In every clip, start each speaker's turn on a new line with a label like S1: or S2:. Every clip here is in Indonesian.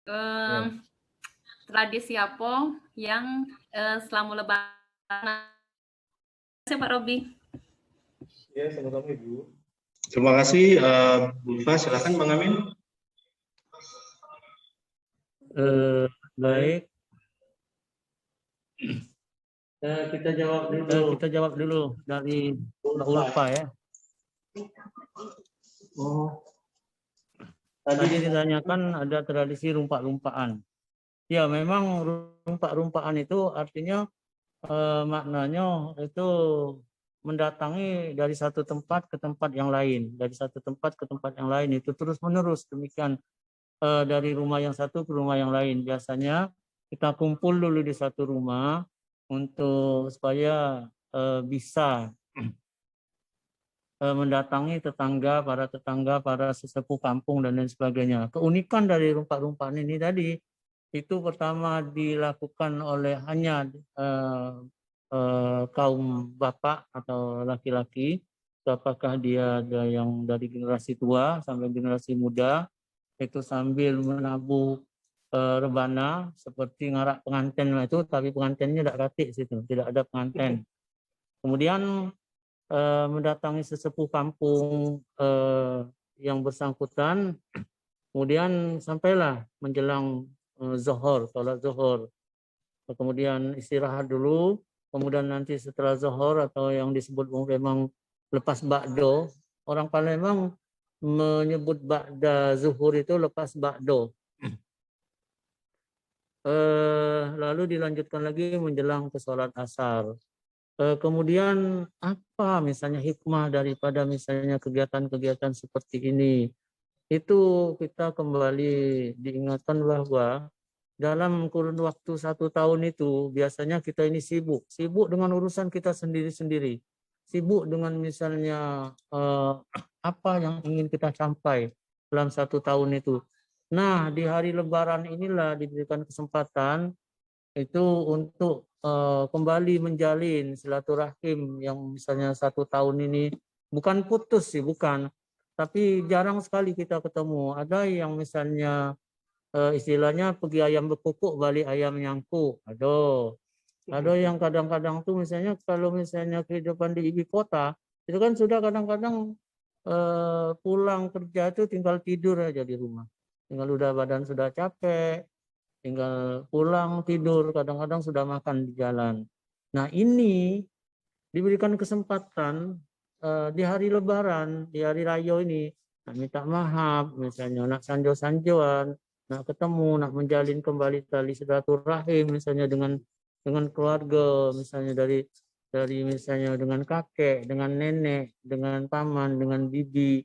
S1: Ya.
S2: Tradisi apa yang selama Lebaran? Terima kasih Pak Robi.
S3: Ya, sama-sama Ibu. Terima kasih, Bu Ulfa. Silakan Bang Amin.
S1: Baik. Kita jawab dulu dari Mbak Ulfa ya. Tadi ditanyakan ada tradisi rumpak-rumpakan. Ya, memang rumpak-rumpakan itu artinya maknanya itu mendatangi dari satu tempat ke tempat yang lain, dari satu tempat ke tempat yang lain itu terus menerus demikian, dari rumah yang satu ke rumah yang lain. Biasanya kita kumpul dulu di satu rumah untuk supaya bisa mendatangi tetangga, para sesepuh kampung dan lain sebagainya. Keunikan dari rumpak-rumpakan ini tadi itu pertama dilakukan oleh hanya kaum bapak atau laki-laki, apakah dia ada yang dari generasi tua sampai generasi muda, itu sambil menabuh rebana seperti ngarak pengantin itu, tapi pengantinnya tidak katik situ, tidak ada pengantin. Kemudian mendatangi sesepuh kampung yang bersangkutan, kemudian sampailah menjelang zuhur, sholat zuhur. Kemudian istirahat dulu, kemudian nanti setelah zuhur atau yang disebut memang lepas ba'do, orang Palembang menyebut ba'da zuhur itu lepas ba'do. Lalu dilanjutkan lagi menjelang ke sholat asar. Kemudian apa misalnya hikmah daripada misalnya kegiatan-kegiatan seperti ini? Itu kita kembali diingatkan bahwa dalam kurun waktu 1 tahun itu biasanya kita ini sibuk dengan urusan kita sendiri-sendiri, sibuk dengan misalnya apa yang ingin kita capai dalam 1 tahun itu. Nah, di hari Lebaran inilah diberikan kesempatan itu untuk kembali menjalin silaturahim yang misalnya 1 tahun ini bukan putus sih, bukan, tapi jarang sekali kita ketemu. Ada yang misalnya istilahnya pergi ayam berkukuk balik ayam nyangkuk. Ada yang kadang-kadang tuh misalnya kalau misalnya kehidupan di ibu kota itu kan sudah kadang-kadang pulang kerja itu tinggal tidur aja di rumah. Tinggal udah badan sudah capek, tinggal pulang tidur, kadang-kadang sudah makan di jalan. Nah, ini diberikan kesempatan di hari Lebaran, di hari raya ini, nak minta maaf, misalnya nak sanjo-sanjoan, nak ketemu, nak menjalin kembali tali silaturahim, misalnya dengan keluarga, misalnya dari misalnya dengan kakek, dengan nenek, dengan paman, dengan bibi,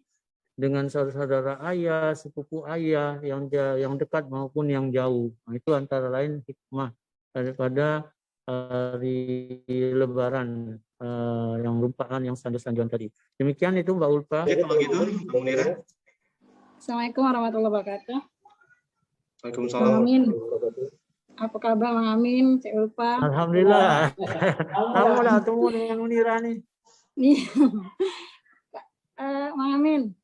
S1: dengan saudara-saudara ayah, sepupu ayah yang dekat maupun yang jauh. Nah, itu antara lain hikmah daripada hari Lebaran yang rumpakan yang sanjo-sanjoan tadi. Demikian itu Mbak Ulfa.
S3: Ya, kalau gitu, Bang Nira.
S4: Assalamualaikum warahmatullahi wabarakatuh.
S3: Waalaikumsalam.
S4: Bang Amin. Apa kabar Bang Amin, Cik Ulfa?
S1: Alhamdulillah. Kamu udah ketemu dengan Munira nih.
S4: Bang Amin.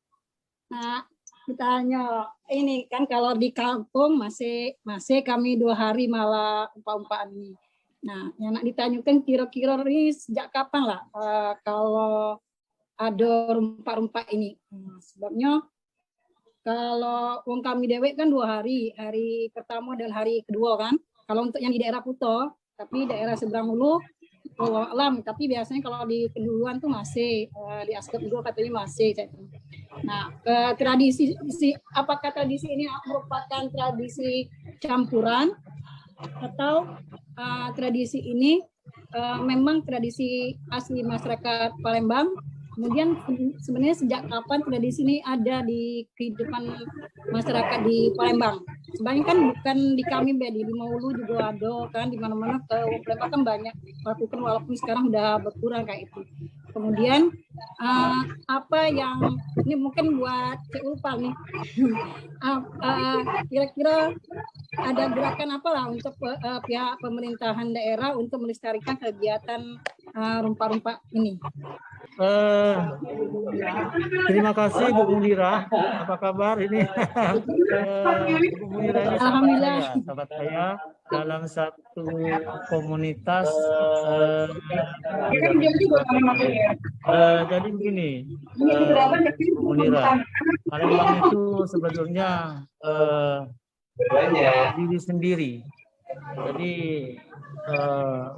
S4: Nah, ditanya ini kan kalau di kampung masih kami 2 hari malah umpa-umpaan ini. Nah, yang nak ditanyakan kira-kira ini sejak kapan lah kalau ada rumpak-rumpak ini. Sebabnya kalau wong kami dewek kan 2 hari, hari pertama dan hari kedua kan. Kalau untuk yang di daerah Kuto, tapi daerah seberang Hulu, alam. Tapi biasanya kalau di keduluan tuh masih di Asgap juga katanya masih. Nah, tradisi apakah tradisi ini merupakan tradisi campuran atau tradisi ini memang tradisi asli masyarakat Palembang? Kemudian sebenarnya sejak kapan tradisi ini ada di kehidupan masyarakat di Palembang? Sebenarnya kan bukan di kami, di Maulu juga ada kan, di mana-mana ke Palembang kan banyak lakukan walaupun sekarang udah berkurang kayak itu. Kemudian apa yang ini mungkin buat Cik Ulfa nih, kira-kira ada gerakan apa lah untuk pihak pemerintahan daerah untuk melestarikan kegiatan rumpah-rumpah ini.
S1: Terima kasih Bu Munira. Apa kabar ini? Bu Munira ini sahabat saya dalam satu komunitas. Jadi begini, Bu Munira, Palembang itu sebetulnya diri sendiri. Jadi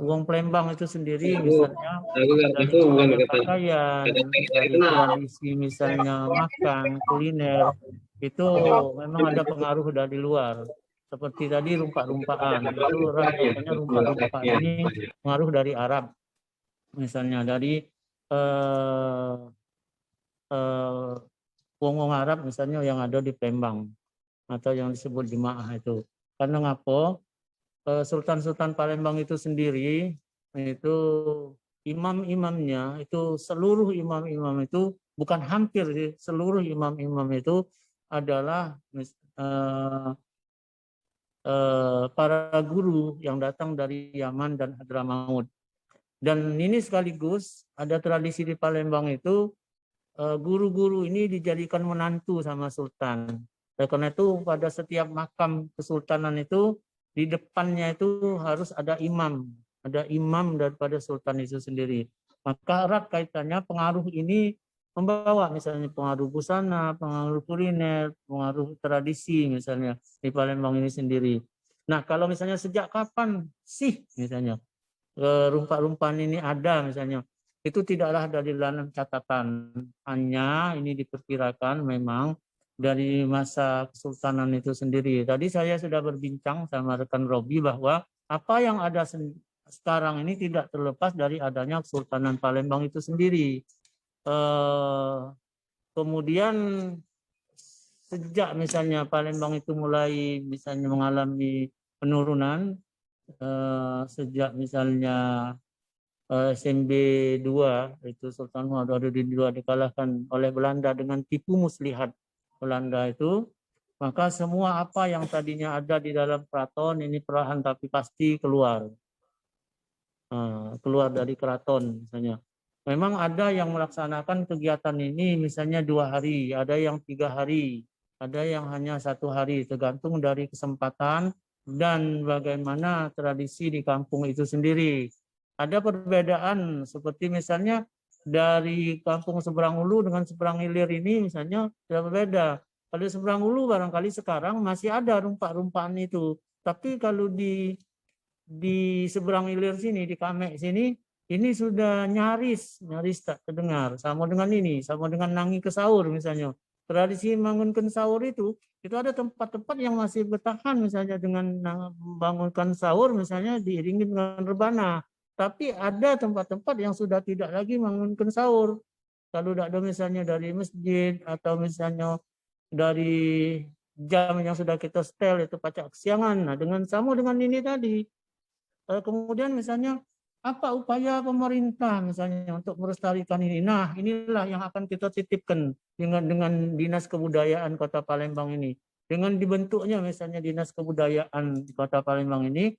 S1: uang Palembang itu sendiri misalnya dari pakaian, dari tradisi misalnya makan, kuliner, itu memang ada pengaruh dari luar. Seperti tadi rumpah-rumpahan, itu rasanya rumpah-rumpahan ini pengaruh dari Arab. Misalnya dari wong-wong Arab misalnya yang ada di Palembang atau yang disebut jemaah itu. Karena ngapa? Sultan-sultan Palembang itu sendiri itu imam-imamnya itu seluruh imam-imam itu bukan hampir seluruh imam-imam itu adalah para guru yang datang dari Yaman dan Hadramaut. Dan ini sekaligus ada tradisi di Palembang itu guru-guru ini dijadikan menantu sama sultan. Karena itu pada setiap makam kesultanan itu di depannya itu harus ada imam daripada sultan itu sendiri. Maka erat kaitannya pengaruh ini membawa misalnya pengaruh busana, pengaruh kuliner, pengaruh tradisi misalnya di Palembang ini sendiri. Nah kalau misalnya sejak kapan sih misalnya rumpah-rumpahan ini ada misalnya, itu tidaklah dari dalam catatan, hanya ini diperkirakan memang dari masa kesultanan itu sendiri. Tadi saya sudah berbincang sama rekan Robi bahwa apa yang ada sekarang ini tidak terlepas dari adanya Kesultanan Palembang itu sendiri. Kemudian sejak misalnya Palembang itu mulai misalnya mengalami penurunan, sejak misalnya SMB 2 itu Sultan Muhammad II dikalahkan oleh Belanda dengan tipu muslihat Belanda itu, maka semua apa yang tadinya ada di dalam keraton ini perlahan tapi pasti keluar dari keraton misalnya. Memang ada yang melaksanakan kegiatan ini misalnya 2 hari, ada yang 3 hari, ada yang hanya 1 hari, tergantung dari kesempatan dan bagaimana tradisi di kampung itu sendiri. Ada perbedaan seperti misalnya dari kampung Seberang Ulu dengan Seberang Ilir ini misalnya sudah berbeda. Kalau Seberang Ulu barangkali sekarang masih ada rumpah-rumpahan itu. Tapi kalau di Seberang Ilir sini, di Kamek sini, ini sudah nyaris tak terdengar. Sama dengan ini, sama dengan Nangi ke Sahur misalnya. Tradisi membangunkan sahur itu ada tempat-tempat yang masih bertahan misalnya dengan membangunkan sahur misalnya diiringi dengan rebana. Tapi ada tempat-tempat yang sudah tidak lagi membangunkan sahur. Kalau tidak ada misalnya dari masjid atau misalnya dari jam yang sudah kita setel itu pacak kesiangan. Nah, sama dengan ini tadi. Kemudian misalnya apa upaya pemerintah misalnya untuk melestarikan ini? Nah, inilah yang akan kita titipkan dengan Dinas Kebudayaan Kota Palembang ini. Dengan dibentuknya misalnya Dinas Kebudayaan di Kota Palembang ini,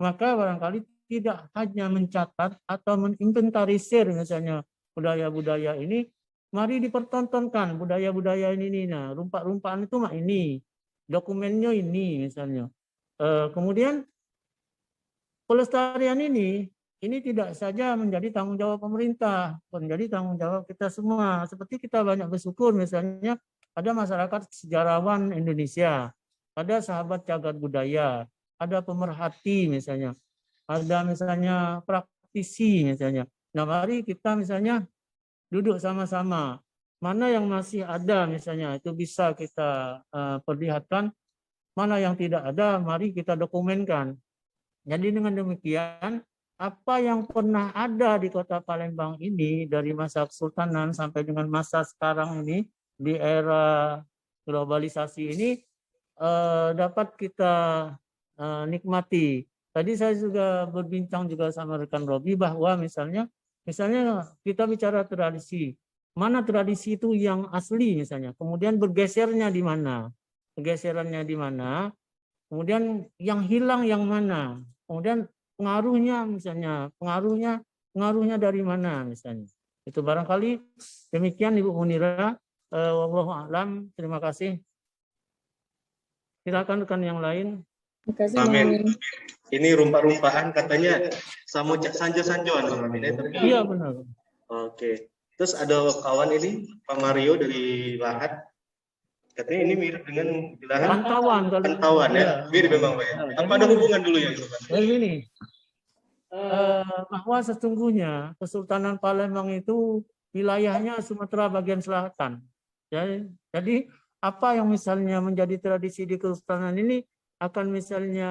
S1: maka barangkali tidak hanya mencatat atau menginventarisir misalnya budaya-budaya ini, mari dipertontonkan budaya-budaya ini. Nah, rumpah-rumpahan itu ini, dokumennya ini misalnya. Kemudian pelestarian ini tidak saja menjadi tanggung jawab pemerintah, menjadi tanggung jawab kita semua. Seperti kita banyak bersyukur misalnya ada masyarakat sejarawan Indonesia, ada sahabat cagar budaya, ada pemerhati misalnya, ada misalnya praktisi misalnya. Nah, mari kita misalnya duduk sama-sama. Mana yang masih ada misalnya itu bisa kita perlihatkan, mana yang tidak ada mari kita dokumenkan. Jadi dengan demikian apa yang pernah ada di Kota Palembang ini dari masa Kesultanan sampai dengan masa sekarang ini di era globalisasi ini dapat kita nikmati. Tadi saya juga berbincang juga sama rekan Robi bahwa misalnya kita bicara tradisi, mana tradisi itu yang asli misalnya, kemudian bergesernya di mana, pergeserannya di mana, kemudian yang hilang yang mana, kemudian pengaruhnya misalnya, pengaruhnya pengaruhnya dari mana misalnya. Itu barangkali demikian Ibu Munira. Wallahu a'lam. Terima kasih. Silakan rekan yang lain.
S4: Terima kasih,
S3: Amin.
S4: Amin.
S3: Ini rumpah-rumpahan katanya sama sanjo-sanjoan Bang Amin. Tapi
S1: Iya benar.
S3: oke. Terus ada kawan ini Pak Mario dari Lahat. Katanya ini mirip dengan di Lahat.
S1: Pantauan kalau
S3: Pantauan ya. Mirip memang Pak ya. Apa ada hubungan dulu ya itu Pak?
S1: Begini, bahwa sesungguhnya Kesultanan Palembang itu wilayahnya Sumatera bagian selatan. Jadi apa yang misalnya menjadi tradisi di Kesultanan ini akan misalnya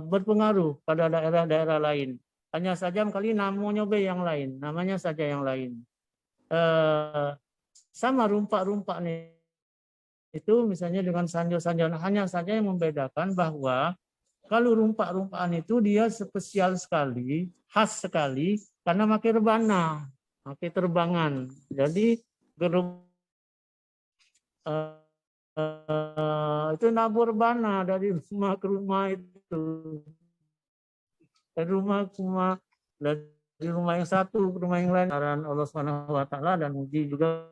S1: berpengaruh pada daerah-daerah lain. Hanya saja kali namanya yang lain, namanya saja yang lain. Sama rumpak-rumpak nih itu misalnya dengan sanjo-sanjo, hanya saja yang membedakan bahwa kalau rumpak-rumpakan itu dia spesial sekali, khas sekali karena pakai rebana, pakai terbangan. Jadi itu nabur rebana dari rumah ke rumah itu. Dari rumah ke rumah, dari rumah yang satu ke rumah yang lain. Allah SWT dan uji juga.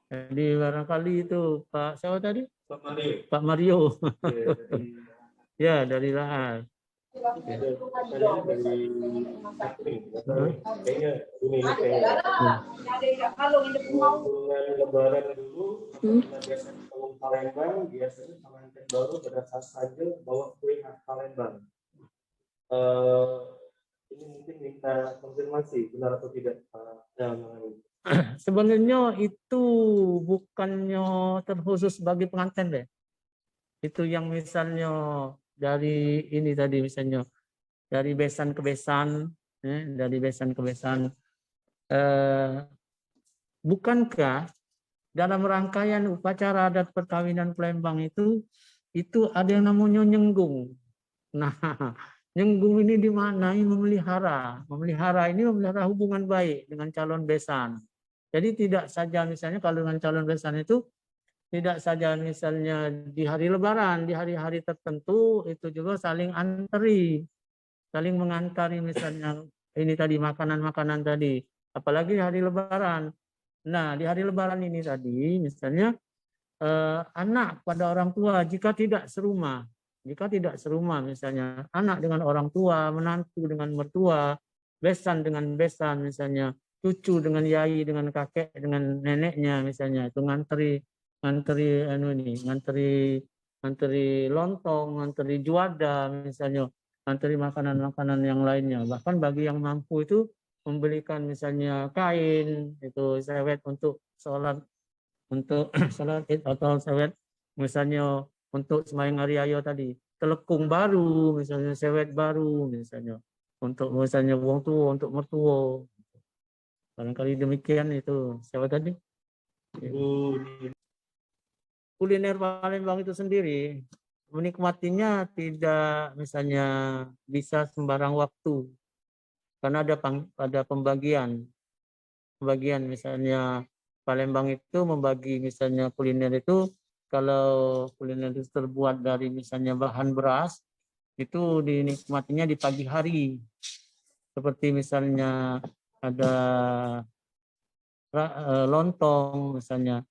S1: Jadi barangkali itu Pak siapa tadi?
S3: Pak Mario.
S1: Pak Mario.
S3: Ya,
S1: Ya dari Lahat.
S3: dari kayaknya ini kayak Lebaran dulu, biasanya kalau Palembang biasanya pengantin baru pada saat saja bawa kue khas Palembang. Ini mungkin minta konfirmasi benar atau tidak Pak Jamal.
S1: Sebenarnya itu bukannya terkhusus bagi pengantin deh. Itu yang misalnya dari ini tadi misalnya dari besan ke besan, dari besan ke besan. Bukankah dalam rangkaian upacara adat perkawinan Palembang itu ada yang namanya nyenggung. Nah, nyenggung ini dimaknai memelihara. Memelihara ini memelihara hubungan baik dengan calon besan. Jadi tidak saja misalnya kalau dengan calon besan itu tidak saja misalnya di hari Lebaran, di hari-hari tertentu itu juga saling anteri, saling mengantari misalnya ini tadi makanan-makanan tadi, apalagi hari Lebaran. Nah di hari Lebaran ini tadi misalnya anak pada orang tua jika tidak serumah misalnya anak dengan orang tua, menantu dengan mertua, besan dengan besan misalnya, cucu dengan yai, dengan kakek, dengan neneknya misalnya itu nganteri lontong, nganteri juada misalnya, nganteri makanan-makanan yang lainnya. Bahkan bagi yang mampu itu membelikan misalnya kain itu sewet untuk sholat Id atau sewet misalnya untuk sembahyang hari raya tadi, telekung baru misalnya, sewet baru misalnya untuk misalnya wong tua, untuk mertua. Barangkali demikian itu. Siapa tadi? Kuliner Palembang itu sendiri menikmatinya tidak misalnya bisa sembarang waktu karena ada pembagian misalnya Palembang itu membagi misalnya kuliner itu, kalau kuliner itu terbuat dari misalnya bahan beras itu dinikmatinya di pagi hari, seperti misalnya ada lontong misalnya,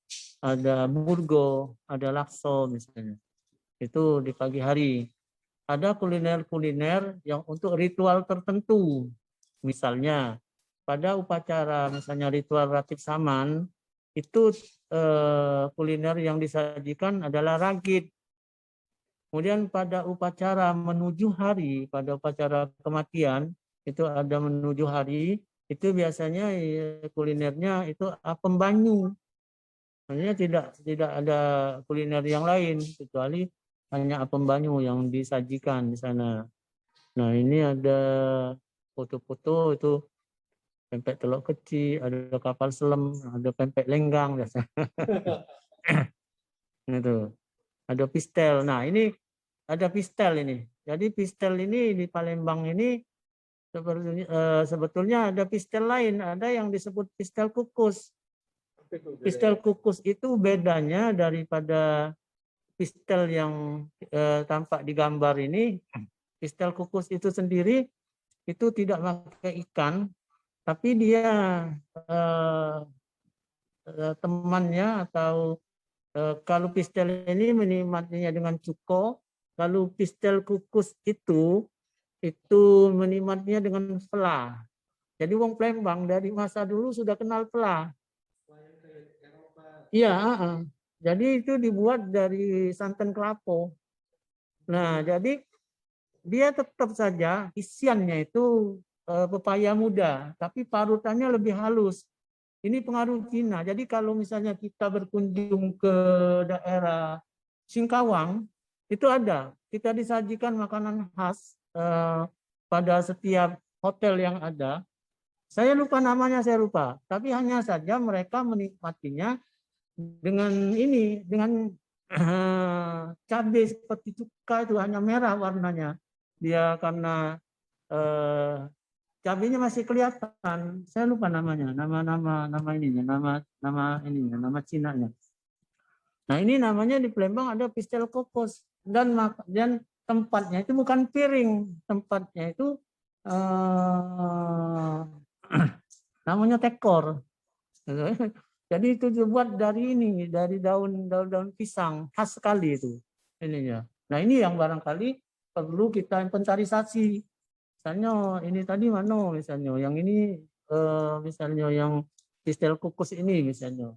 S1: ada burgo, ada lakso misalnya. Itu di pagi hari. Ada kuliner-kuliner yang untuk ritual tertentu. Misalnya pada upacara misalnya ritual Ratib Saman itu kuliner yang disajikan adalah ragit. Kemudian pada upacara menuju hari, pada upacara kematian itu ada menuju hari, itu biasanya kulinernya itu apem banyu. Maksudnya tidak ada kuliner yang lain kecuali hanya apem banyu yang disajikan di sana. Nah ini ada foto-foto itu pempek telur kecil, ada kapal selam, ada pempek lenggang biasa. Itu ada pistel. Nah ini ada pistel ini. Jadi pistel ini di Palembang ini sebetulnya ada pistel lain, ada yang disebut pistel kukus. Pistel kukus itu bedanya daripada pistel yang tampak di gambar ini. Pistel kukus itu sendiri itu tidak pakai ikan, tapi dia temannya atau kalau pistel ini menikmatinya dengan cuko, kalau pistel kukus itu menikmatinya dengan pela. Jadi wong Palembang dari masa dulu sudah kenal pela. Iya, jadi itu dibuat dari santan kelapa. Nah, jadi dia tetap saja isiannya itu pepaya muda, tapi parutannya lebih halus. Ini pengaruh Cina. Jadi kalau misalnya kita berkunjung ke daerah Singkawang, itu ada. Kita disajikan makanan khas pada setiap hotel yang ada. Saya lupa namanya, saya lupa. Tapi hanya saja mereka menikmatinya dengan ini, dengan cabai seperti cuka itu hanya merah warnanya. Dia karena cabainya masih kelihatan. Saya lupa namanya, nama ininya, nama Cinanya. Nah, ini namanya di Palembang ada pistel kokos dan tempatnya itu bukan piring, tempatnya itu namanya tekor. Jadi itu dibuat dari ini, dari daun pisang, khas sekali itu ininya. Nah, ini yang barangkali perlu kita inventarisasi. Misalnya ini tadi mana misalnya, yang ini misalnya yang pistel kukus ini misalnya.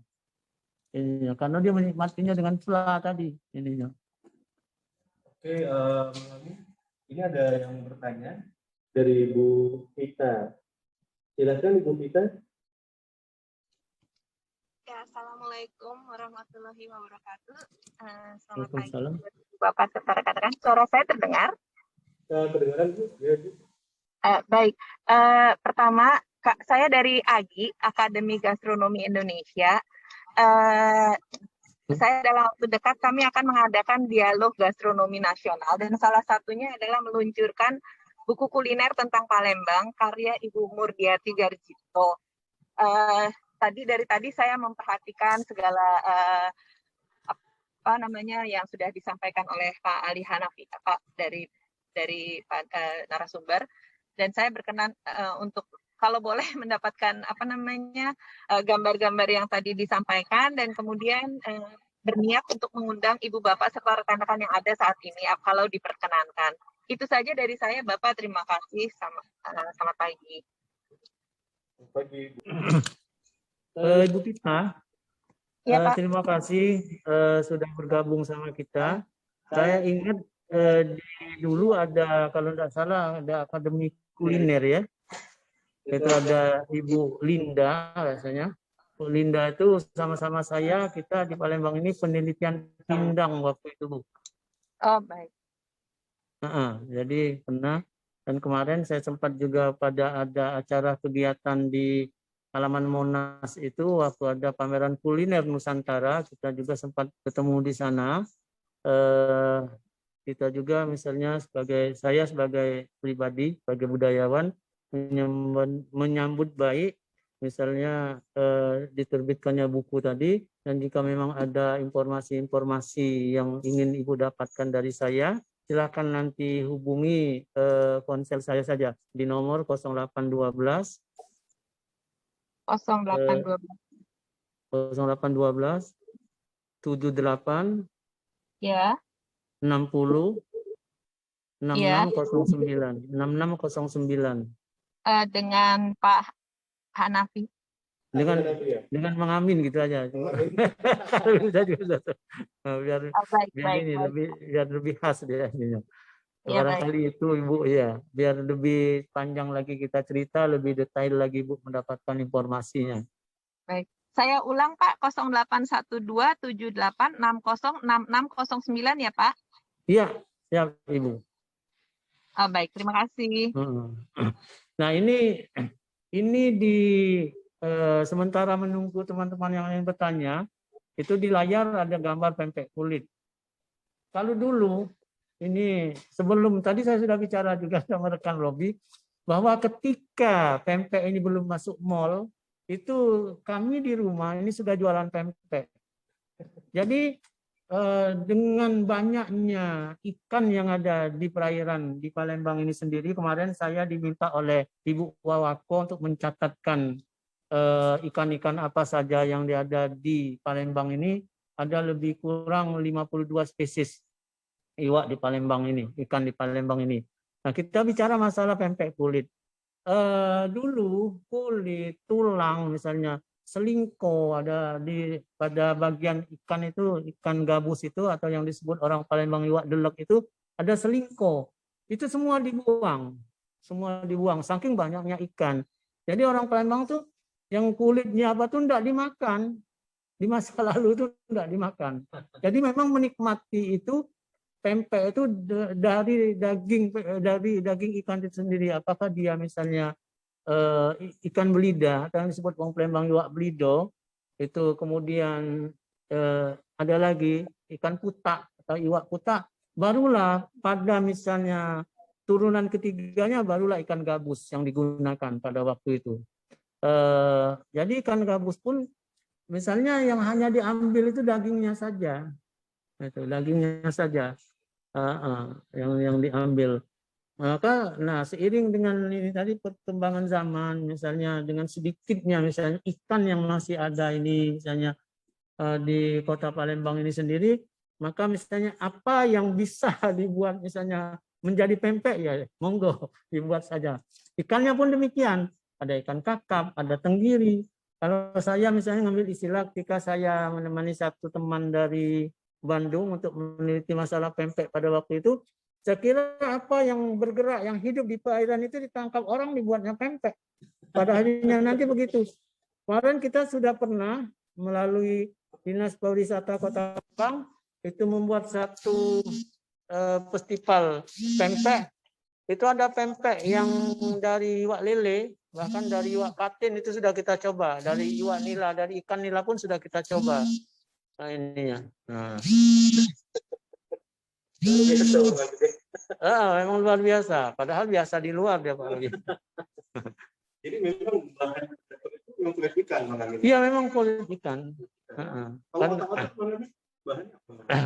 S1: Ininya, karena dia menikmatinya dengan pula tadi ininya.
S3: Oke, ini ada yang bertanya dari Bu Vita. Silakan Ibu Vita.
S5: Ya, Assalamualaikum warahmatullahi wabarakatuh. Selamat pagi,
S1: Waalaikumsalam.
S5: Bapak serta rekan-rekan. Suara saya terdengar?
S3: Kedengaran Bu? Ya, Bu.
S5: Baik. Pertama, saya dari AGI, Akademi Gastronomi Indonesia. Saya dalam waktu dekat kami akan mengadakan dialog gastronomi nasional dan salah satunya adalah meluncurkan buku kuliner tentang Palembang karya Ibu Murdiati Garjito. Dari tadi saya memperhatikan segala yang sudah disampaikan oleh Pak Ali Hanafi, Pak dari narasumber, dan saya berkenan untuk kalau boleh mendapatkan gambar-gambar yang tadi disampaikan dan kemudian berniat untuk mengundang ibu bapak serta rekan-rekan yang ada saat ini kalau diperkenankan. Itu saja dari saya, Bapak. Terima kasih. Selamat pagi.
S3: Selamat pagi.
S1: Ibu Pita,
S5: Ya, Pak.
S1: terima kasih sudah bergabung sama kita. Saya ingat dulu ada, kalau tidak salah, ada akademi kuliner ya. Itu ada Ibu Linda rasanya. Bu Linda itu sama-sama saya, kita di Palembang ini penelitian pindang waktu itu, Bu.
S5: Oh, baik.
S1: Jadi pernah, dan kemarin saya sempat juga pada ada acara kegiatan di halaman Monas itu waktu ada pameran kuliner Nusantara, kita juga sempat ketemu di sana. Kita juga misalnya saya sebagai pribadi, sebagai budayawan menyambut baik misalnya diterbitkannya buku tadi, dan jika memang ada informasi-informasi yang ingin Ibu dapatkan dari saya, silakan nanti hubungi ponsel saya saja di nomor 0812 0812 78
S5: Ya.
S1: 60
S5: Ya.
S1: 6609
S5: Dengan Pak Hanafi.
S1: dengan mengamin gitu aja. biar lebih khas dia ininya.
S5: Ya,
S1: Barangkali itu Ibu ya, biar lebih panjang lagi kita cerita, lebih detail lagi Ibu mendapatkan informasinya.
S5: Baik. Saya ulang Pak, 081278606609 ya Pak?
S1: Iya, siap Ibu.
S5: Oh, baik, terima kasih.
S1: Nah, ini di sementara menunggu teman-teman yang lain bertanya, itu di layar ada gambar pempek kulit. Kalau dulu ini sebelum tadi saya sudah bicara juga sama rekan Robi bahwa ketika pempek ini belum masuk mall, itu kami di rumah ini sudah jualan pempek. Jadi dengan banyaknya ikan yang ada di perairan di Palembang ini sendiri, kemarin saya diminta oleh Ibu Wawako untuk mencatatkan ikan-ikan apa saja yang ada di Palembang ini. Ada lebih kurang 52 spesies iwak di Palembang ini, ikan di Palembang ini. Nah, kita bicara masalah pempek kulit. Dulu kulit, tulang misalnya, selingko ada pada bagian ikan itu, ikan gabus itu atau yang disebut orang Palembang iwak delek itu ada selingko. Itu semua dibuang. Semua dibuang saking banyaknya ikan. Jadi orang Palembang tuh yang kulitnya apa tuh enggak dimakan. Di masa lalu itu enggak dimakan. Jadi memang menikmati itu pempek itu dari daging ikan itu sendiri. Apakah dia misalnya ikan belida atau yang disebut orang Palembang iwak belido itu, kemudian ada lagi ikan putak atau iwak putak, barulah pada misalnya turunan ketiganya barulah ikan gabus yang digunakan pada waktu itu. Jadi ikan gabus pun misalnya yang hanya diambil itu dagingnya saja, itu dagingnya saja yang diambil. Maka, nah seiring dengan ini tadi perkembangan zaman, misalnya dengan sedikitnya misalnya ikan yang masih ada ini, misalnya di Kota Palembang ini sendiri, maka misalnya apa yang bisa dibuat misalnya menjadi pempek ya monggo dibuat saja. Ikannya pun demikian, ada ikan kakap, ada tenggiri. Kalau saya misalnya ngambil istilah ketika saya menemani satu teman dari Bandung untuk meneliti masalah pempek pada waktu itu, saya kira apa yang bergerak, yang hidup di perairan itu ditangkap orang dibuatnya pempek. Pada akhirnya nanti begitu. Kemarin kita sudah pernah melalui Dinas Pariwisata Kota Palembang itu membuat satu festival pempek. Itu ada pempek yang dari iwak lele, bahkan dari iwak patin itu sudah kita coba. Dari iwak nila, dari ikan nila pun sudah kita coba. Nah ini ya. Nah. Memang luar biasa. Padahal biasa di luar dia Pak Rogi.
S3: Jadi memang bahan itu memang kulit ikan.
S1: Iya memang kulit ikan.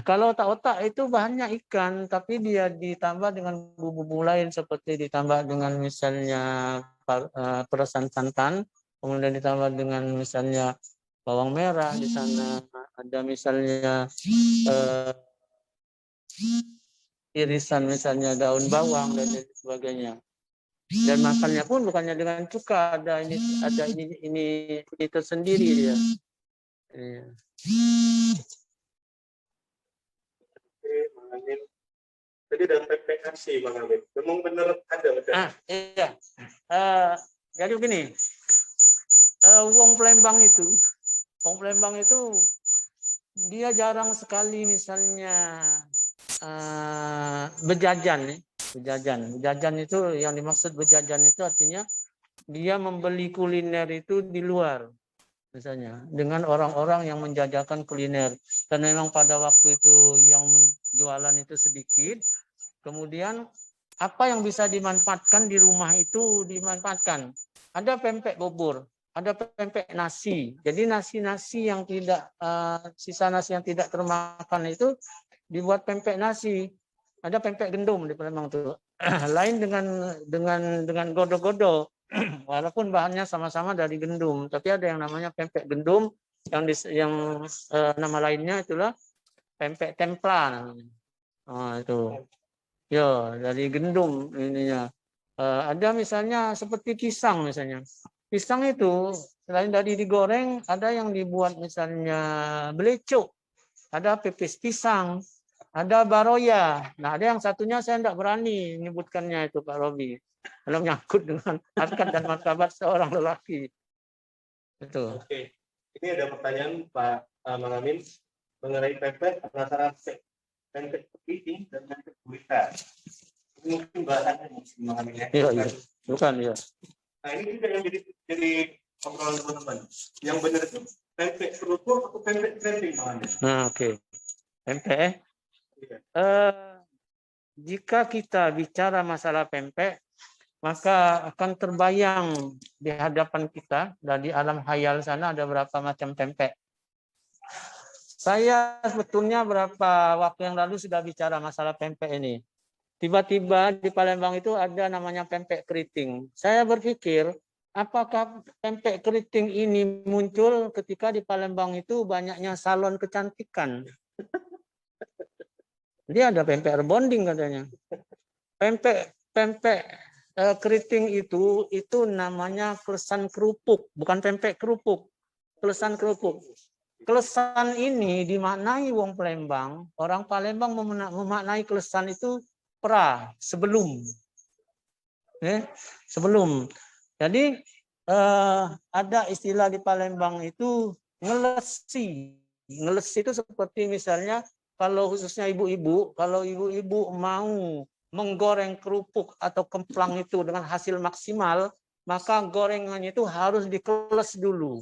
S1: Kalau otak-otak itu bahannya ikan, tapi dia ditambah dengan bumbu-bumbu lain seperti ditambah dengan misalnya perasan santan, kemudian ditambah dengan misalnya bawang merah, di sana ada misalnya irisan misalnya daun bawang dan sebagainya. Dan makannya pun bukannya dengan cuka, ada ini tersendiri dia.
S3: Jadi ada pempek nasi Bang Amin. Memang benar ada.
S1: Iya. Jadi begini, wong Palembang itu dia jarang sekali misalnya berjajan. Berjajan itu yang dimaksud berjajan itu artinya dia membeli kuliner itu di luar, misalnya dengan orang-orang yang menjajakan kuliner. Dan memang pada waktu itu yang menjualan itu sedikit. Kemudian apa yang bisa dimanfaatkan di rumah itu dimanfaatkan. Ada pempek bubur, ada pempek nasi. Jadi nasi-nasi yang tidak sisa nasi yang tidak termakan itu dibuat pempek nasi. Ada pempek gendum di Palembang itu. Lain dengan godo-godo. Walaupun bahannya sama-sama dari gendum, tapi ada yang namanya pempek gendum yang nama lainnya itulah pempek templa namanya. Itu. Ya, dari gendum ininya. Ada misalnya seperti pisang misalnya. Pisang itu selain dari digoreng, ada yang dibuat misalnya belecok, ada pepes pisang, ada baroya. Nah, ada yang satunya saya tidak berani menyebutkannya itu Pak Robi. Kalau menyangkut dengan harkat dan martabat seorang lelaki. Itu.
S3: Oke. Ini ada pertanyaan Pak Mang Amin mengenai pempek antara pempek kepiting dan pempek gurita. Ini mungkin bahannya Mang Amin ya.
S1: Iya. Bukan ya.
S3: Nah, ini juga yang jadi obrolan teman-teman. Yang benar itu pempek kerupuk atau pempek keriting Mang Amin?
S1: Nah, oke. Pempek. Jika kita bicara masalah pempek, maka akan terbayang di hadapan kita dari alam khayal sana ada berapa macam pempek. Saya sebetulnya berapa waktu yang lalu sudah bicara masalah pempek ini. Tiba-tiba di Palembang itu ada namanya pempek keriting. Saya berpikir, apakah pempek keriting ini muncul ketika di Palembang itu banyaknya salon kecantikan? Dia ada pempek rebonding katanya. Pempek keriting itu namanya klesan kerupuk, bukan pempek kerupuk. Klesan kerupuk. Klesan ini dimaknai wong Palembang, orang Palembang memaknai klesan itu sebelum. Sebelum. Jadi ada istilah di Palembang itu ngelesi. Ngelesi itu seperti misalnya kalau khususnya ibu-ibu, kalau ibu-ibu mau menggoreng kerupuk atau kemplang itu dengan hasil maksimal, maka gorengannya itu harus dikeles dulu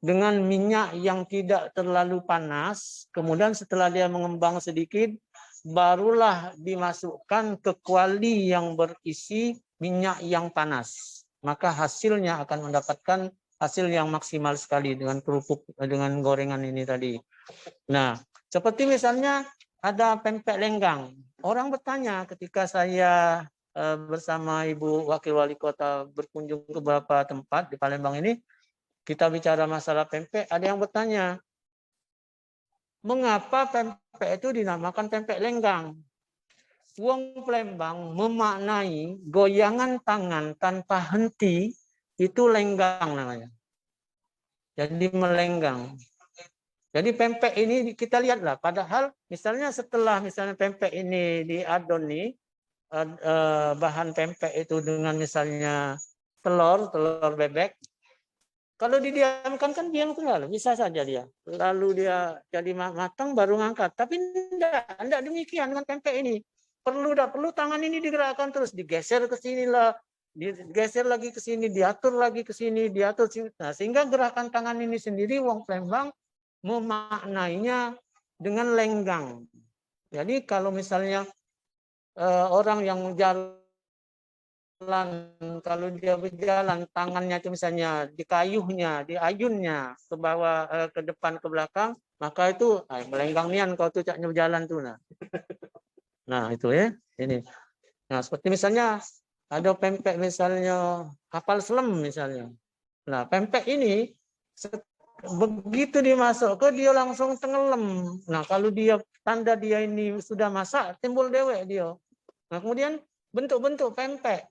S1: dengan minyak yang tidak terlalu panas. Kemudian setelah dia mengembang sedikit, barulah dimasukkan ke kuali yang berisi minyak yang panas. Maka hasilnya akan mendapatkan hasil yang maksimal sekali dengan kerupuk, dengan gorengan ini tadi. Nah, seperti misalnya ada pempek lenggang. Orang bertanya ketika saya bersama Ibu Wakil Wali Kota berkunjung ke beberapa tempat di Palembang ini, kita bicara masalah pempek, ada yang bertanya, mengapa pempek itu dinamakan pempek lenggang? Wong Palembang memaknai goyangan tangan tanpa henti itu lenggang namanya. Jadi melenggang. Jadi pempek ini kita lihatlah, padahal misalnya setelah misalnya pempek ini diadon nih, bahan pempek itu dengan misalnya telur bebek, kalau didiamkan kan diam kembali, bisa saja dia. Lalu dia jadi matang baru ngangkat. Tapi enggak demikian dengan pempek ini. Perlu tangan ini digerakkan terus, digeser ke sini lah, digeser lagi ke sini, diatur lagi ke sini, diatur sini. Nah, sehingga gerakan tangan ini sendiri wong Palembang memaknainya dengan lenggang. Jadi kalau misalnya orang yang jalan, kalau dia berjalan tangannya itu misalnya di kayuhnya, di ayunnya ke bawah, ke depan, ke belakang, maka itu melenggang nian kau tuh caknya berjalan tuh. Nah itu ya ini. Nah seperti misalnya ada pempek misalnya kapal selam misalnya. Nah pempek ini begitu dimasuk ke dia langsung tenggelam. Nah kalau dia tanda dia ini sudah masak, timbul dewek dia. Nah kemudian bentuk-bentuk pempek.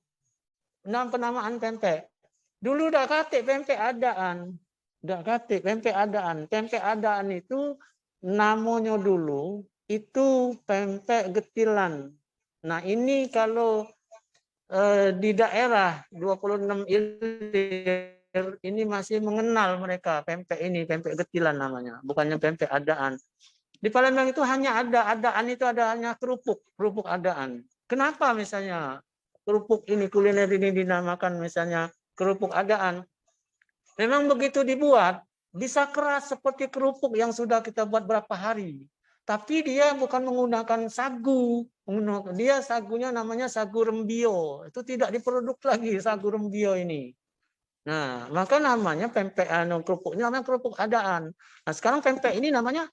S1: Penamaan pempek. Dulu dah katik pempek adaan. Pempek adaan itu namanya dulu itu pempek getilan. Nah, ini kalau di daerah 26 Ilir ini masih mengenal mereka pempek ini, pempek getilan namanya, bukannya pempek adaan. Di Palembang itu hanya adaan itu hanya kerupuk adaan. Kenapa misalnya kerupuk ini, kuliner ini dinamakan misalnya kerupuk adaan? Memang begitu dibuat, bisa keras seperti kerupuk yang sudah kita buat berapa hari. Tapi dia bukan menggunakan sagu. Dia sagunya namanya sagu rembio. Itu tidak diproduk lagi sagu rembio ini. Nah, maka namanya pempek kerupuknya namanya kerupuk adaan. Nah, sekarang pempek ini namanya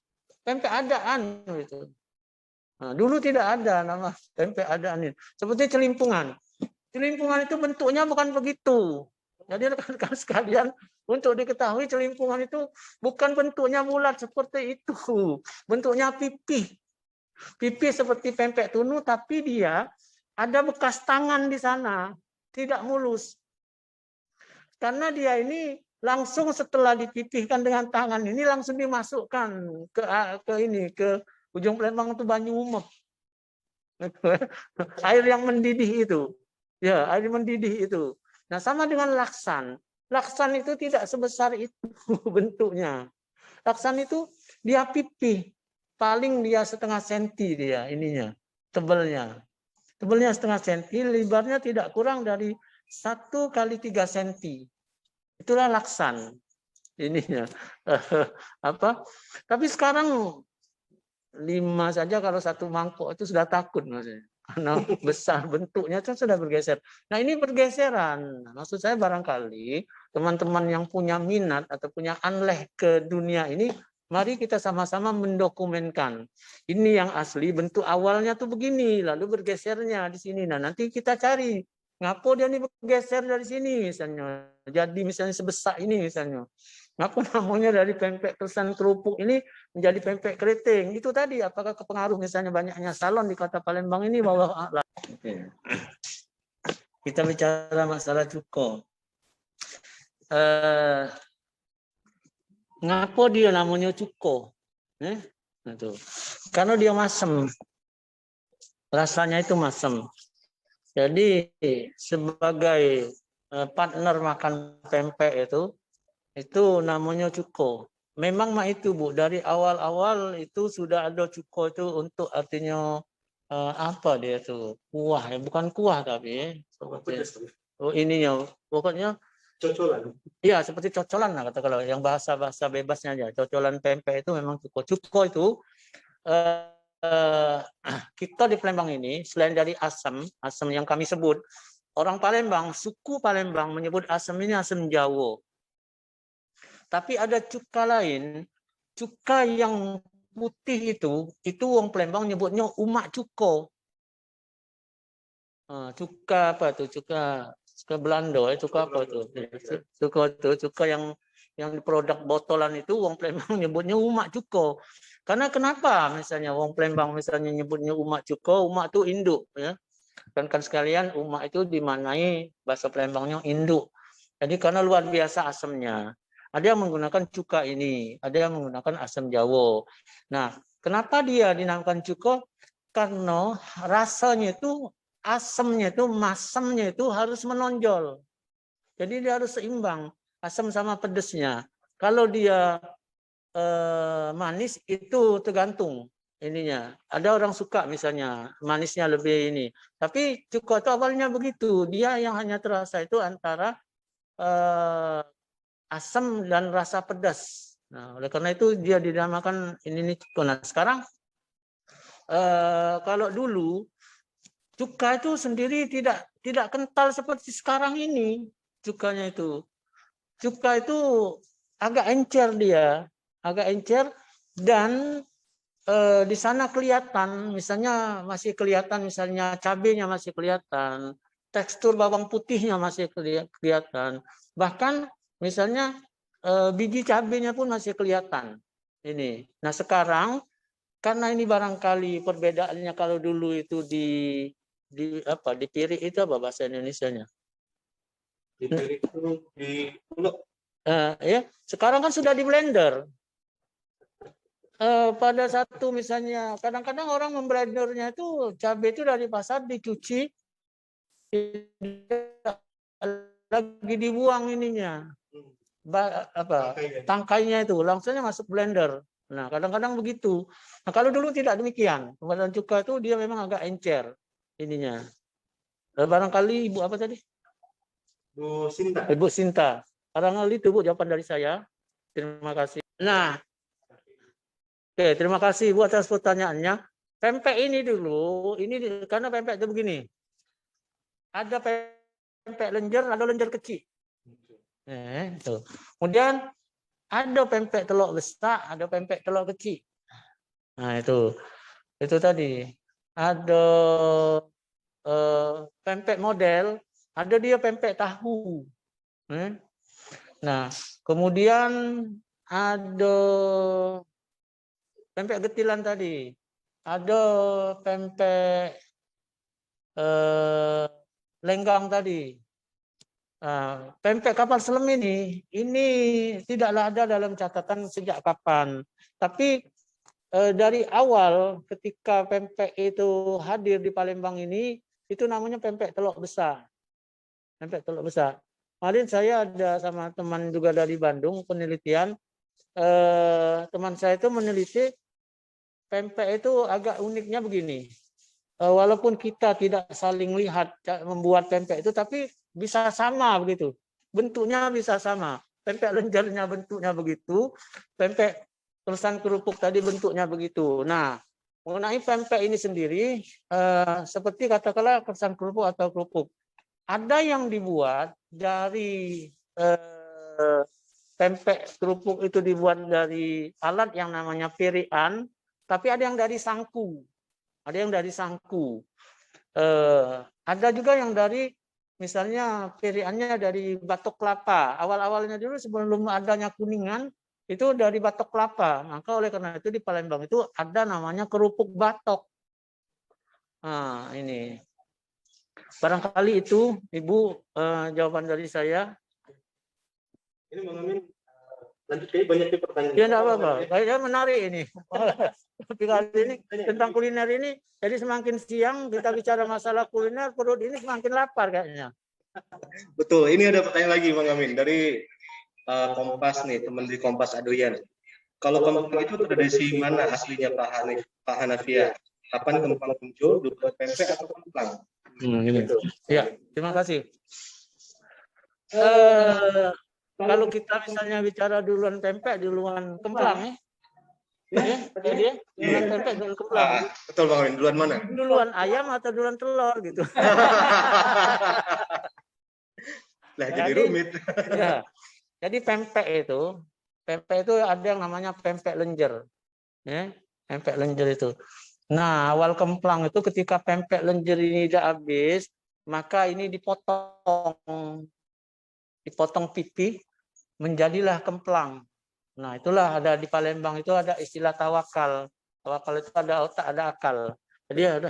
S1: pempek adaan gitu. Nah, dulu tidak ada nama pempek adaan ini. Seperti celimpungan. Celimpungan itu bentuknya bukan begitu. Jadi rekan-rekan sekalian, untuk diketahui celimpungan itu bukan bentuknya bulat seperti itu. Bentuknya pipih. Pipih seperti pempek tunu, tapi dia ada bekas tangan di sana. Tidak mulus. Karena dia ini langsung setelah dipipihkan dengan tangan ini langsung dimasukkan ke ujung Palembang itu Banyu Umep. Air yang mendidih itu. Ya, air mendidih itu. Nah, sama dengan laksan. Laksan itu tidak sebesar itu bentuknya. Laksan itu dia pipih. Paling dia setengah senti dia ininya, tebelnya. Tebelnya setengah senti, lebarnya tidak kurang dari 1 kali 3 senti. Itulah laksan. Ininya. Tapi sekarang 5 saja kalau 1 mangkok itu sudah takut maksudnya. Karena besar bentuknya itu sudah bergeser. Nah ini pergeseran. Maksud saya barangkali teman-teman yang punya minat atau punya anleh ke dunia ini Mari kita sama-sama mendokumenkan. Ini yang asli, bentuk awalnya tuh begini, lalu bergesernya di sini. Nah, nanti kita cari ngapo dia nih bergeser dari sini misalnya. Jadi misalnya sebesar ini misalnya. Ngapo namanya dari pempek keresan kerupuk ini menjadi pempek keriting. Itu tadi apakah kepengaruh misalnya banyaknya salon di Kota Palembang ini wallahu a'lam. Kita bicara masalah cuko. Ngapo dia namanya cuko? Itu. Karena dia masem. Rasanya itu masem. Jadi sebagai partner makan pempek itu namanya cuko. Memang mah itu Bu, dari awal-awal itu sudah ada cuko itu untuk artinya apa dia itu? Kuah ya, bukan kuah tapi oh ininya pokoknya
S3: Cocolan.
S1: iya, seperti cocolan lah kata kalau yang bahasa bebasnya aja. Cocolan pempek itu memang cuko. Cuko itu kita di Palembang ini selain dari asam yang kami sebut, orang Palembang, suku Palembang menyebut asam ini asam Jawa. Tapi ada cuka lain, cuka yang putih itu orang Palembang nyebutnya umak cuko. Cuka apa tuh? Cuka Belanda, cuka apa itu? Cuka yang di produk botolan itu wong Palembang nyebutnya umak cuko. Karena kenapa misalnya wong Palembang misalnya nyebutnya umak cuko, umak itu induk ya. Kan sekalian umak itu dimanai bahasa Palembangnya induk. Jadi karena luar biasa asamnya. Ada yang menggunakan cuka ini, ada yang menggunakan asam Jawa. Nah, kenapa dia dinamakan cuko? Karena rasanya itu asamnya itu, masamnya itu harus menonjol. Jadi dia harus seimbang, asam sama pedesnya. Kalau dia manis itu tergantung ininya. Ada orang suka misalnya manisnya lebih ini. Tapi cuko itu awalnya begitu. Dia yang hanya terasa itu antara asam dan rasa pedas. Nah, oleh karena itu dia dinamakan ini cuko. Nah, sekarang kalau dulu cuka itu sendiri tidak kental seperti sekarang ini cukanya itu. Cuka itu agak encer dia, agak encer dan di sana kelihatan, misalnya masih kelihatan misalnya cabenya masih kelihatan, tekstur bawang putihnya masih kelihatan, bahkan misalnya biji cabenya pun masih kelihatan. Ini. Nah sekarang karena ini barangkali perbedaannya kalau dulu itu di pirik itu apa bahasa Indonesianya?
S3: Di pirik itu di ulek.
S1: Ya, sekarang kan sudah di blender. Pada satu misalnya, kadang-kadang orang memblendernya itu cabai itu dari pasar dicuci, lagi dibuang ininya, tangkainya itu langsungnya masuk blender. Nah, kadang-kadang begitu. Nah, kalau dulu tidak demikian. Pembuatan cuka itu dia memang agak encer ininya. Barangkali Ibu apa tadi?
S3: Bu Sinta.
S1: Ibu Sinta. Barangkali itu Bu jawaban dari saya. Terima kasih. Nah, oke, terima kasih Bu atas pertanyaannya. Pempek ini dulu, ini karena pempek itu begini. Ada pempek lenjer, ada lenjer kecil. Itu. Kemudian ada pempek telur besar, ada pempek telur kecil. Nah itu tadi. Ada pempek model, ada dia pempek tahu. Nah kemudian ada pempek getilan tadi, ada pempek lenggang tadi. Pempek kapal selam ini tidaklah ada dalam catatan sejak kapan. Tapi dari awal ketika pempek itu hadir di Palembang ini, itu namanya pempek telur besar. Pempek telur besar. Kemarin saya ada sama teman juga dari Bandung penelitian. Teman saya itu meneliti pempek itu agak uniknya begini. Walaupun kita tidak saling lihat membuat pempek itu, tapi bisa sama begitu. Bentuknya bisa sama. Pempek lenjernya bentuknya begitu. Pempek keresan kerupuk tadi bentuknya begitu. Nah, mengenai pempek ini sendiri, seperti katakanlah keresan kerupuk atau kerupuk. Ada yang dibuat dari pempek kerupuk itu dibuat dari alat yang namanya pirian, tapi ada yang dari sangku. Ada yang dari sangku. Ada juga yang dari misalnya piriannya dari batok kelapa. Awal-awalnya dulu sebelum adanya Kuningan itu dari batok kelapa. Maka oleh karena itu di Palembang itu ada namanya kerupuk batok. Nah, ini. Barangkali itu Ibu jawaban dari saya.
S3: Ini Bang Amin, lanjut kayaknya banyak pertanyaan.
S1: Ya enggak apa-apa. Kayaknya menarik ini. Tapi kali ini tentang kuliner ini, jadi semakin siang kita bicara masalah kuliner, perut ini semakin lapar kayaknya.
S3: Betul, ini ada pertanyaan lagi Bang Amin dari Kompas nih, teman di Kompas Adoyan. Kalau kemplang itu tradisi mana aslinya Pak Hanafia? Kapan kemplang muncul, dibuat pempek atau kemplang?
S1: Ini. Ya, terima kasih. Kalau kita misalnya bicara duluan pempek, duluan kemplang ya. Dia duluan pempek, duluan kemplang.
S3: Betul Bang Amin, duluan mana?
S1: Duluan ayam atau duluan telur gitu.
S3: Lah jadi rumit.
S1: Ya. Jadi pempek itu ada yang namanya pempek lenjer. Ya, pempek lenjer itu. Nah, awal kemplang itu ketika pempek lenjer ini udah habis, maka ini dipotong pipi, menjadilah kemplang. Nah, itulah ada di Palembang itu ada istilah tawakal. Tawakal itu ada otak, ada akal. Jadi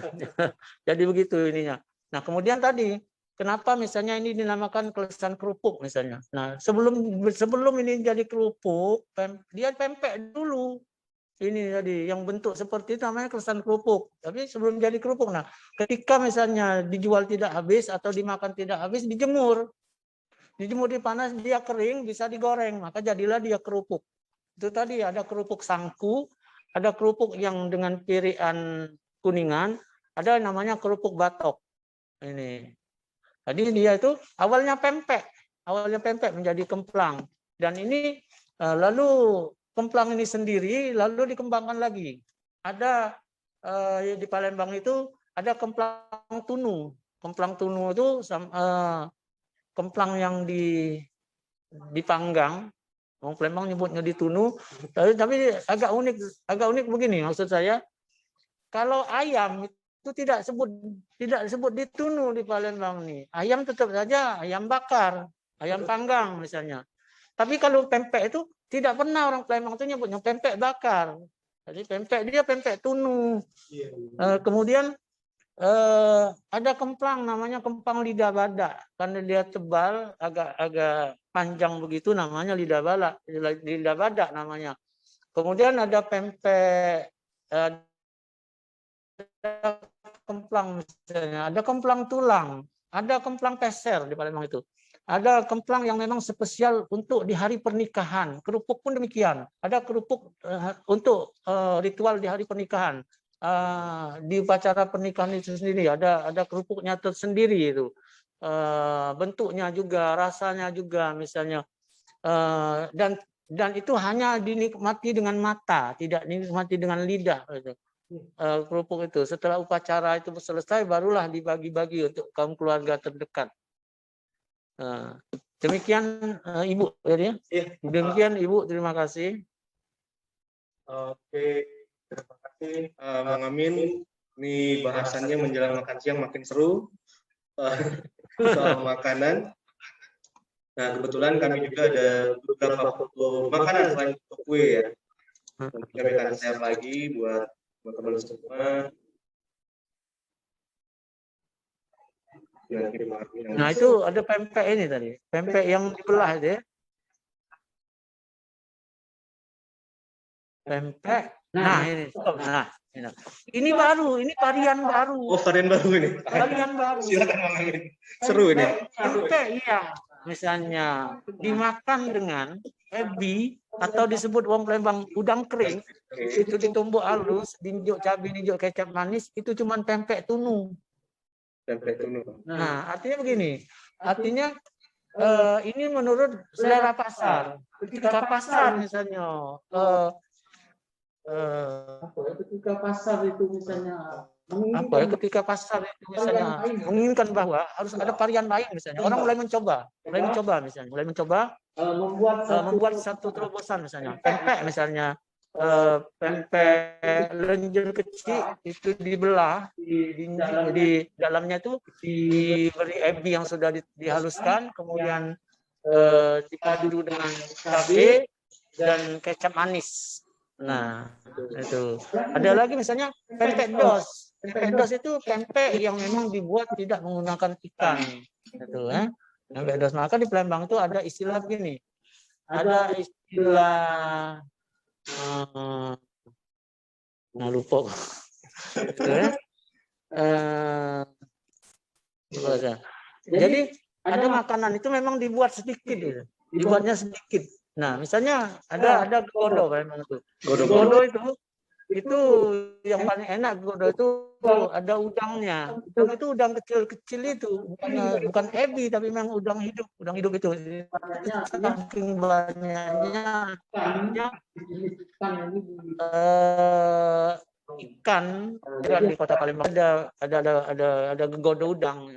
S1: jadi begitu ininya. Nah, kemudian tadi kenapa misalnya ini dinamakan kelesan kerupuk misalnya. Nah, sebelum ini jadi kerupuk, dia pempek dulu. Ini tadi yang bentuk seperti itu namanya kelesan kerupuk. Tapi sebelum jadi kerupuk, nah ketika misalnya dijual tidak habis atau dimakan tidak habis, dijemur. Dijemur di panas, dia kering, bisa digoreng, maka jadilah dia kerupuk. Itu tadi ada kerupuk sangku, ada kerupuk yang dengan pirian Kuningan, ada namanya kerupuk batok. Ini. Jadi dia itu awalnya pempek menjadi kemplang. Dan ini lalu kemplang ini sendiri lalu dikembangkan lagi. Ada di Palembang itu ada kemplang tunu. Kemplang tunu itu kemplang yang dipanggang. Orang Palembang nyebutnya ditunu, tapi agak unik begini maksud saya. Kalau ayam itu tidak disebut ditunu di Palembang nih. Ayam tetap saja ayam bakar, ayam panggang misalnya. Tapi kalau pempek itu tidak pernah orang Palembang itu nyebutnya pempek bakar. Jadi pempek tunu. Kemudian ada kemplang namanya kemplang lidah badak karena dia tebal agak panjang begitu namanya lidah badak namanya. Kemudian ada pempek kemplang misalnya, ada kemplang tulang, ada kemplang peser di Palembang itu. Ada kemplang yang memang spesial untuk di hari pernikahan. Kerupuk pun demikian. Ada kerupuk untuk ritual di hari pernikahan. Di upacara pernikahan itu sendiri ada kerupuknya tersendiri itu. Bentuknya juga, rasanya juga misalnya. Dan itu hanya dinikmati dengan mata, tidak dinikmati dengan lidah. Kerupuk itu setelah upacara itu selesai barulah dibagi-bagi untuk kaum keluarga terdekat. Demikian Ibu ya. Demikian Ibu, terima kasih.
S3: Oke, terima kasih Bang Amin. Ini bahasannya menjelang makan siang makin seru soal makanan. Nah, kebetulan kami juga ada beberapa foto makanan selain foto kue ya. Nanti kami akan share lagi buat teman-teman semua.
S1: Nah, itu ada pempek ini tadi. Pempek yang dibelah itu ya. Pempek. Nah, ini. Ini baru, ini varian baru.
S3: Oh, varian baru ini.
S1: Varian baru.
S3: Silakan Bang Amin. Seru ini.
S1: Pempek iya. Misalnya dimakan dengan ebi atau disebut wong Palembang udang kering, itu ditumbuk halus, dinjuk cabai, dinjuk kecap manis, itu cuma pempek tunu.
S3: Pempek tunu.
S1: Nah, artinya begini, artinya ini menurut selera pasar. Ketika pasar misalnya, ketika pasar itu misalnya apa ya, ketika pasar itu misalnya menginginkan bahwa harus ada varian lain misalnya, orang mulai mencoba misalnya, membuat satu terobosan misalnya, pempek misalnya, pempek lenjer kecil itu dibelah, di dalamnya itu diberi ebi yang sudah dihaluskan, kemudian dipadu dengan cabai dan kecap manis. Nah, itu. Ada lagi misalnya pempek dos. Pempek dos itu pempek yang memang dibuat tidak menggunakan ikan. Itu, pempek dos. Maka di Palembang itu ada istilah begini. Ada istilah lupa. Jadi ada makanan itu memang dibuat sedikit, dibuatnya sedikit. Nah, misalnya ada godo memang itu. Godo itu yang paling enak, godo itu ada udangnya. Udang itu udang kecil-kecil itu, bukan ebi tapi memang udang hidup itu. Saking banyaknya ikan di Kota Palembang ada godo udang.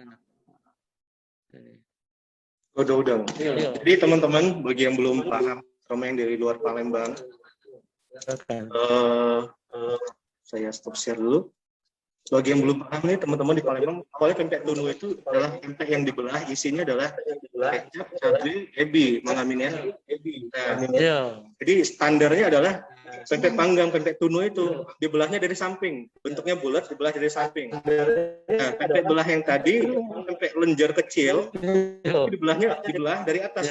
S3: Godo udang. Jadi teman-teman, bagi yang belum paham, terutama yang dari luar Palembang, saya stop share dulu. Bagi yang belum paham nih teman-teman di Palembang, awalnya pempek tunu itu adalah pempek yang dibelah, isinya adalah kecap, cabai, ebi, mengaminnya ebi. Nah, jadi standarnya adalah pempek panggang, pempek tunu itu dibelahnya dari samping, bentuknya bulat, dibelah dari samping. Nah, pempek belah yang tadi, pempek lenjer kecil, dibelah dari atas,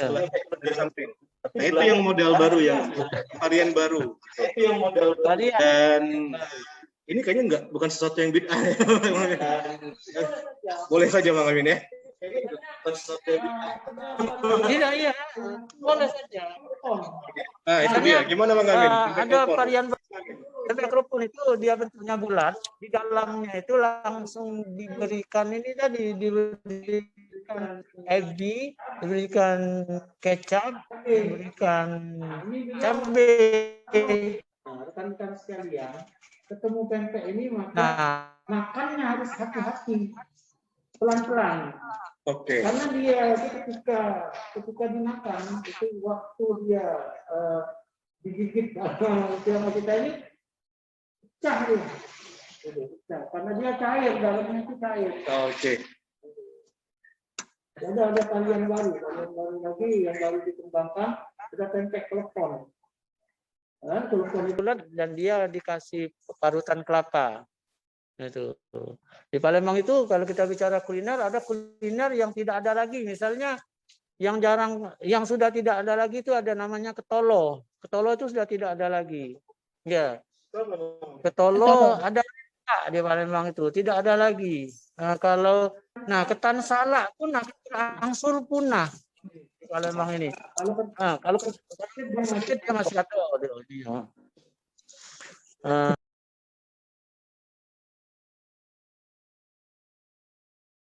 S3: dari samping. Nah, itu yang model baru, yang varian baru. Dan ini kayaknya bukan sesuatu yang bid'ah. Boleh saja Bang Amin ya.
S1: Iya, boleh saja.
S3: Nah, itu dia. Gimana Bang Amin?
S1: Ada varian pempek kerupuk itu dia bentuknya bulat, di dalamnya itu langsung diberikan ini tadi, diberikan ebi, diberikan kecap, diberikan cabai. Rekan-rekan sekalian, ketemu pempek ini maka makannya harus hati-hati, pelan-pelan.
S3: Oke.
S1: Karena dia ketika dimakan itu waktu dia digigit sama kita ini pecah dia. Karena dia cair, dalamnya itu cair.
S3: Oke.
S1: Ada varian baru lagi yang baru dikembangkan, ada pempek telepon. Telepon itu dan dia dikasih parutan kelapa. Itu. Di Palembang itu kalau kita bicara kuliner, ada kuliner yang tidak ada lagi. Misalnya yang sudah tidak ada lagi itu ada namanya ketolo. Ketolo itu sudah tidak ada lagi. Ya. Ketolo ada di Palembang itu, tidak ada lagi. Ketan salak punah, angsur punah di Palembang ini. Kalau sakit dia masih ada.